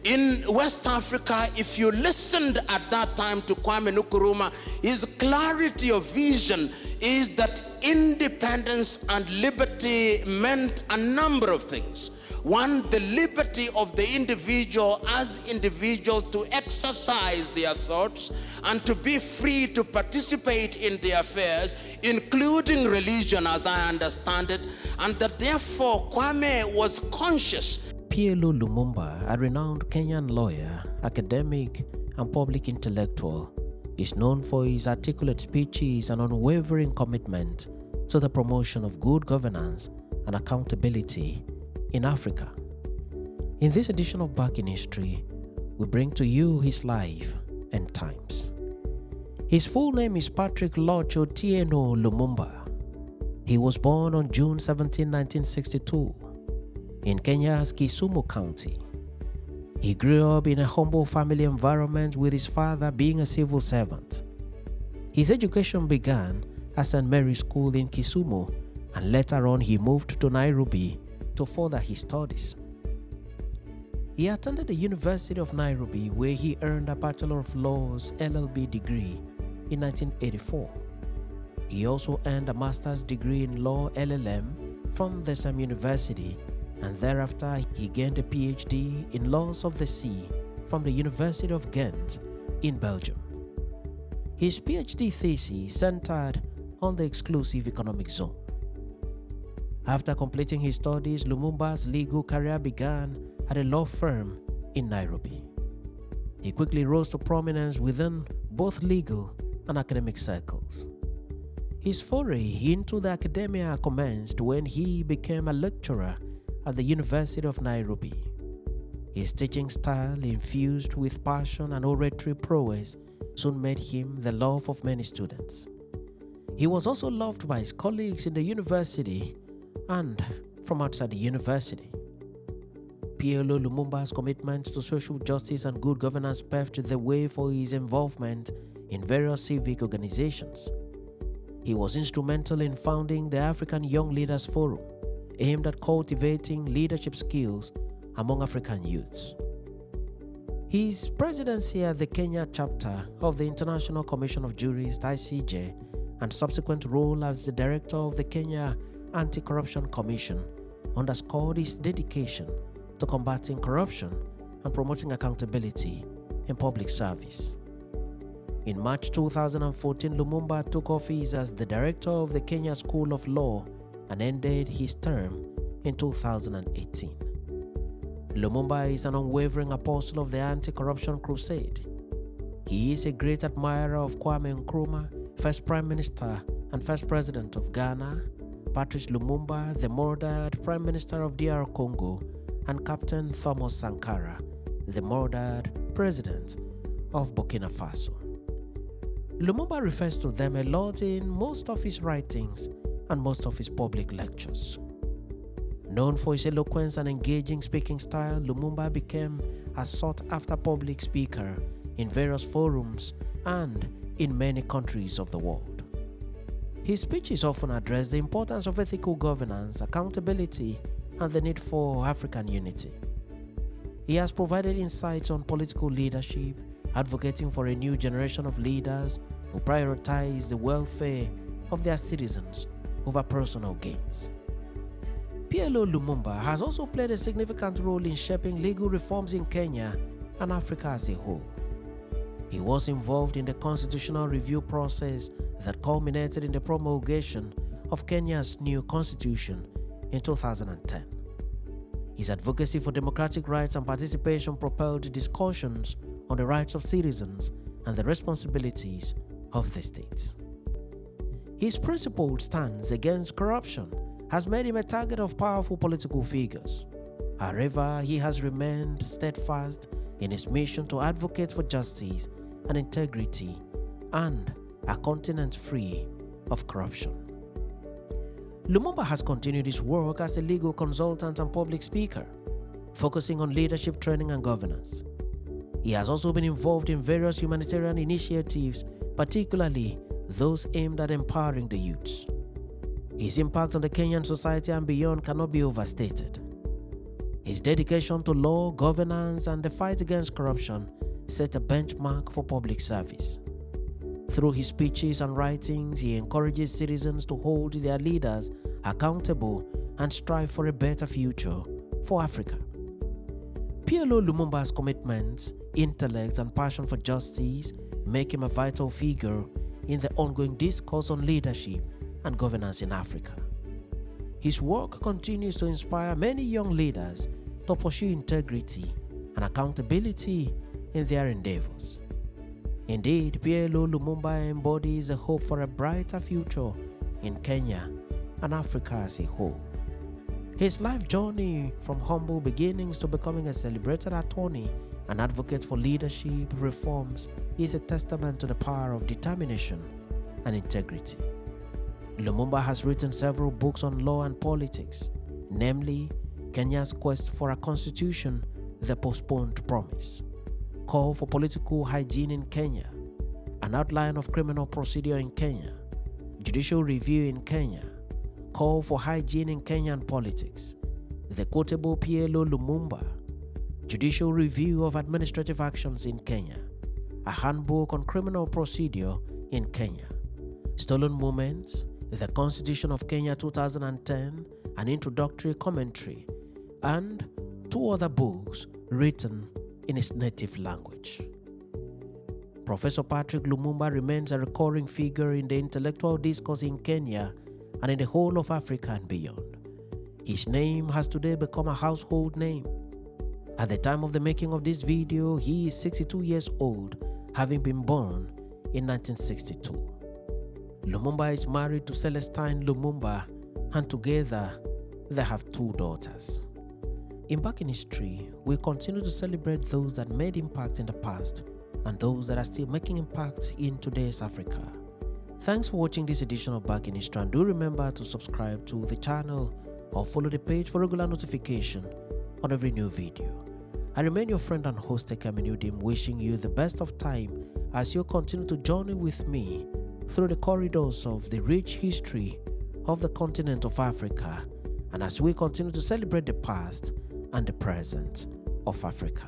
In West Africa, if you listened at that time to Kwame Nkrumah, his clarity of vision is that independence and liberty meant a number of things. One, the liberty of the individual as individual to exercise their thoughts and to be free to participate in their affairs, including religion as I understand it, and that therefore Kwame was conscious. PLO Lumumba, a renowned Kenyan lawyer, academic, and public intellectual, is known for his articulate speeches and unwavering commitment to the promotion of good governance and accountability in Africa. In this edition of Back in History, we bring to you his life and times. His full name is Patrick Lodge Otieno Lumumba. He was born on June 17, 1962, in Kenya's Kisumu County. He grew up in a humble family environment with his father being a civil servant. His education began at St. Mary's School in Kisumu, and later on he moved to Nairobi to further his studies. He attended the University of Nairobi, where he earned a Bachelor of Laws LLB degree in 1984. He also earned a master's degree in Law LLM from the same university, and thereafter he gained a PhD in Laws of the Sea from the University of Ghent in Belgium. His PhD thesis centered on the exclusive economic zone. After completing his studies, Lumumba's legal career began at a law firm in Nairobi. He quickly rose to prominence within both legal and academic circles. His foray into the academia commenced when he became a lecturer at the University of Nairobi. His teaching style, infused with passion and oratory prowess, soon made him the love of many students. He was also loved by his colleagues in the university and from outside the university. PLO Lumumba's commitment to social justice and good governance paved the way for his involvement in various civic organizations. He was instrumental in founding the African Young Leaders Forum, aimed at cultivating leadership skills among African youths. His presidency at the Kenya chapter of the International Commission of Jurists (ICJ) and subsequent role as the director of the Kenya Anti-Corruption Commission underscored his dedication to combating corruption and promoting accountability in public service. In March 2014, Lumumba took office as the director of the Kenya School of Law and ended his term in 2018. Lumumba is an unwavering apostle of the anti-corruption crusade. He is a great admirer of Kwame Nkrumah, first Prime Minister and first President of Ghana, Patrice Lumumba, the murdered Prime Minister of DR Congo, and Captain Thomas Sankara, the murdered President of Burkina Faso. Lumumba refers to them a lot in most of his writings and most of his public lectures. Known for his eloquence and engaging speaking style, Lumumba became a sought-after public speaker in various forums and in many countries of the world. His speeches often address the importance of ethical governance, accountability, and the need for African unity. He has provided insights on political leadership, advocating for a new generation of leaders who prioritize the welfare of their citizens over personal gains. PLO Lumumba has also played a significant role in shaping legal reforms in Kenya and Africa as a whole. He was involved in the constitutional review process that culminated in the promulgation of Kenya's new constitution in 2010. His advocacy for democratic rights and participation propelled discussions on the rights of citizens and the responsibilities of the states. His principled stance against corruption has made him a target of powerful political figures. However, he has remained steadfast in his mission to advocate for justice and integrity and a continent free of corruption. Lumumba has continued his work as a legal consultant and public speaker, focusing on leadership training and governance. He has also been involved in various humanitarian initiatives, particularly those aimed at empowering the youths. His impact on the Kenyan society and beyond cannot be overstated. His dedication to law, governance, and the fight against corruption set a benchmark for public service. Through his speeches and writings, he encourages citizens to hold their leaders accountable and strive for a better future for Africa. PLO Lumumba's commitment, intellect, and passion for justice make him a vital figure in the ongoing discourse on leadership and governance in Africa. His work continues to inspire many young leaders to pursue integrity and accountability in their endeavors. Indeed, PLO Lumumba embodies the hope for a brighter future in Kenya and Africa as a whole. His life journey from humble beginnings to becoming a celebrated attorney and advocate for leadership reforms is a testament to the power of determination and integrity. Lumumba has written several books on law and politics, namely Kenya's Quest for a Constitution, The Postponed Promise, Call for Political Hygiene in Kenya, An Outline of Criminal Procedure in Kenya, Judicial Review in Kenya, Call for Hygiene in Kenyan Politics, The Quotable PLO Lumumba, Judicial Review of Administrative Actions in Kenya, A Handbook on Criminal Procedure in Kenya, Stolen Moments, The Constitution of Kenya 2010, An Introductory Commentary, and 2 other books written in his native language. Professor Patrick Lumumba remains a recurring figure in the intellectual discourse in Kenya and in the whole of Africa and beyond. His name has today become a household name. At the time of the making of this video, he is 62 years old, having been born in 1962. Lumumba is married to Celestine Lumumba, and together they have 2 daughters. In Back in History, we continue to celebrate those that made impact in the past and those that are still making impact in today's Africa. Thanks for watching this edition of Back in History, and do remember to subscribe to the channel or follow the page for regular notification on every new video. I remain your friend and host Ekamenudim, wishing you the best of time as you continue to journey with me through the corridors of the rich history of the continent of Africa, and as we continue to celebrate the past and the present of Africa.